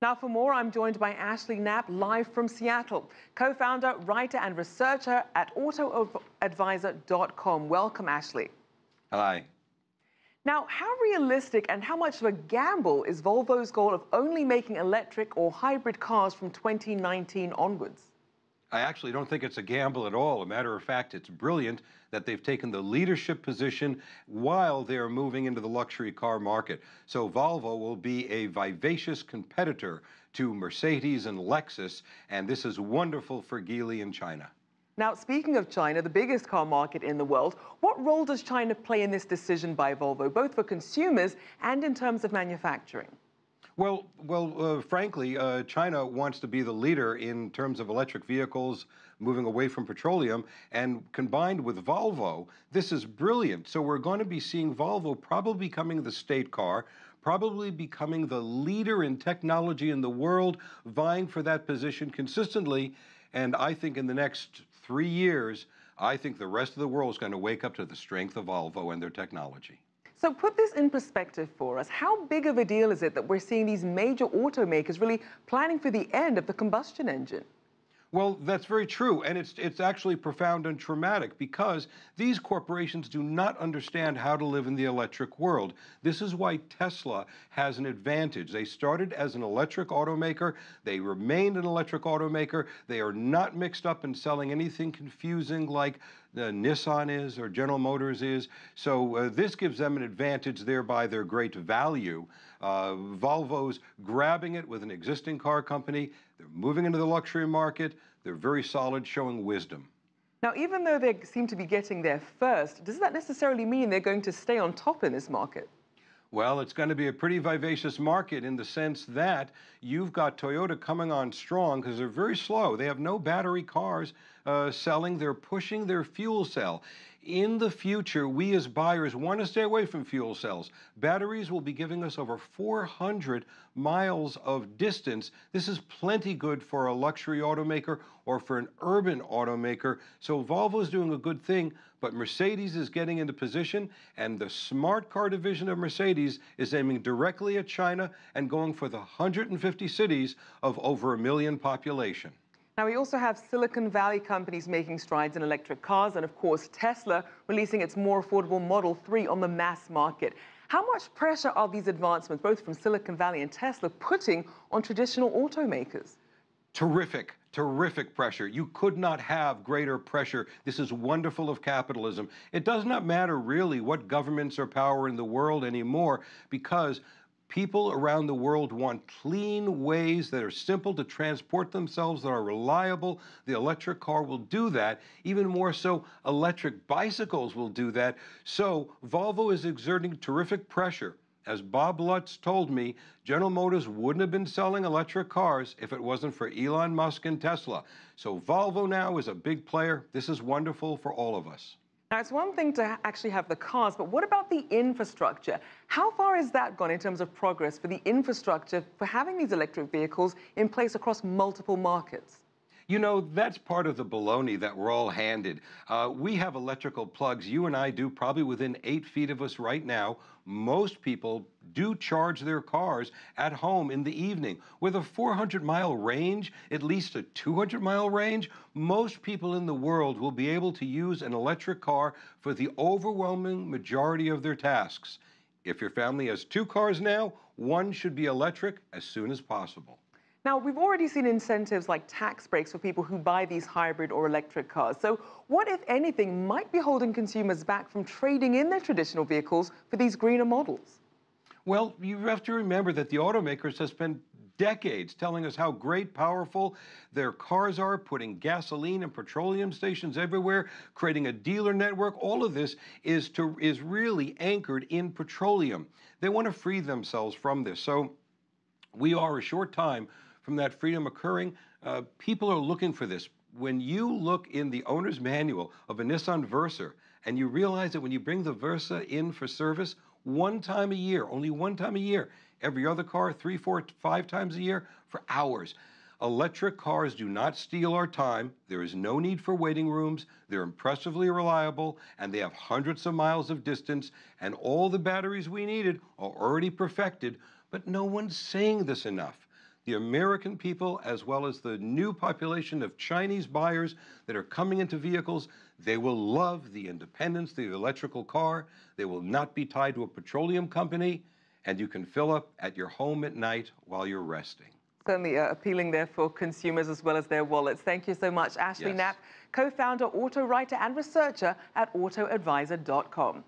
Now, for more, I'm joined by Ashly Knapp, live from Seattle, co-founder, writer, and researcher at autoadvisor.com. Welcome, Ashly. Hi. Now, how realistic and how much of a gamble is Volvo's goal of only making electric or hybrid cars from 2019 onwards? I actually don't think it's a gamble at all. A matter of fact, it's brilliant that they've taken the leadership position while they're moving into the luxury car market. So Volvo will be a vivacious competitor to Mercedes and Lexus, and this is wonderful for Geely in China. Now, speaking of China, the biggest car market in the world, what role does China play in this decision by Volvo, both for consumers and in terms of manufacturing? Frankly, China wants to be the leader in terms of electric vehicles, moving away from petroleum, and combined with Volvo, this is brilliant. So we're going to be seeing Volvo probably becoming the state car, probably becoming the leader in technology in the world, vying for that position consistently. And I think in the next 3 years, I think the rest of the world is going to wake up to the strength of Volvo and their technology. So put this in perspective for us. How big of a deal is it that we're seeing these major automakers really planning for the end of the combustion engine? Well, that's very true, and it's actually profound and traumatic because these corporations do not understand how to live in the electric world. This is why Tesla has an advantage. They started as an electric automaker. They remained an electric automaker. They are not mixed up in selling anything confusing like Nissan is or General Motors is. So this gives them an advantage, thereby their great value. Volvo's grabbing it with an existing car company. They're moving into the luxury market. They're very solid, showing wisdom. Now, even though they seem to be getting there first, does that necessarily mean they're going to stay on top in this market? Well, it's going to be a pretty vivacious market in the sense that you've got Toyota coming on strong because they're very slow. They have no battery cars selling. They're pushing their fuel cell. In the future, we as buyers want to stay away from fuel cells. Batteries will be giving us over 400 miles of distance. This is plenty good for a luxury automaker or for an urban automaker. So Volvo is doing a good thing, but Mercedes is getting into position, and the smart car division of Mercedes is aiming directly at China and going for the 150 cities of over 1 million population. Now, we also have Silicon Valley companies making strides in electric cars, and of course, Tesla releasing its more affordable Model 3 on the mass market. How much pressure are these advancements, both from Silicon Valley and Tesla, putting on traditional automakers? Terrific, terrific pressure. You could not have greater pressure. This is wonderful of capitalism. It does not matter really what governments are power in the world anymore, because people around the world want clean ways that are simple to transport themselves, that are reliable. The electric car will do that. Even more so, electric bicycles will do that. So Volvo is exerting terrific pressure. As Bob Lutz told me, General Motors wouldn't have been selling electric cars if it wasn't for Elon Musk and Tesla. So Volvo now is a big player. This is wonderful for all of us. Now, it's one thing to actually have the cars, but what about the infrastructure? How far has that gone in terms of progress for the infrastructure for having these electric vehicles in place across multiple markets? You know, that's part of the baloney that we're all handed. We have electrical plugs. You and I do, probably within 8 feet of us right now. Most people do charge their cars at home in the evening. With a 400-mile range, at least a 200-mile range, most people in the world will be able to use an electric car for the overwhelming majority of their tasks. If your family has 2 cars now, one should be electric as soon as possible. Now, we've already seen incentives like tax breaks for people who buy these hybrid or electric cars. So what, if anything, might be holding consumers back from trading in their traditional vehicles for these greener models? Well, you have to remember that the automakers have spent decades telling us how great, powerful their cars are, putting gasoline and petroleum stations everywhere, creating a dealer network. All of this is really anchored in petroleum. They want to free themselves from this. So we are a short time from that freedom occurring. People are looking for this. When you look in the owner's manual of a Nissan Versa and you realize that when you bring the Versa in for service 1 time a year, only 1 time a year, every other car 3, 4, 5 times a year for hours. Electric cars do not steal our time. There is no need for waiting rooms. They're impressively reliable, and they have hundreds of miles of distance, and all the batteries we needed are already perfected, but no one's saying this enough. the American people, as well as the new population of Chinese buyers that are coming into vehicles, they will love the independence, the electrical car. They will not be tied to a petroleum company, and you can fill up at your home at night while you're resting. Certainly appealing there for consumers as well as their wallets. Thank you so much, Ashly Knapp, co-founder, auto writer and researcher at autoadvisor.com.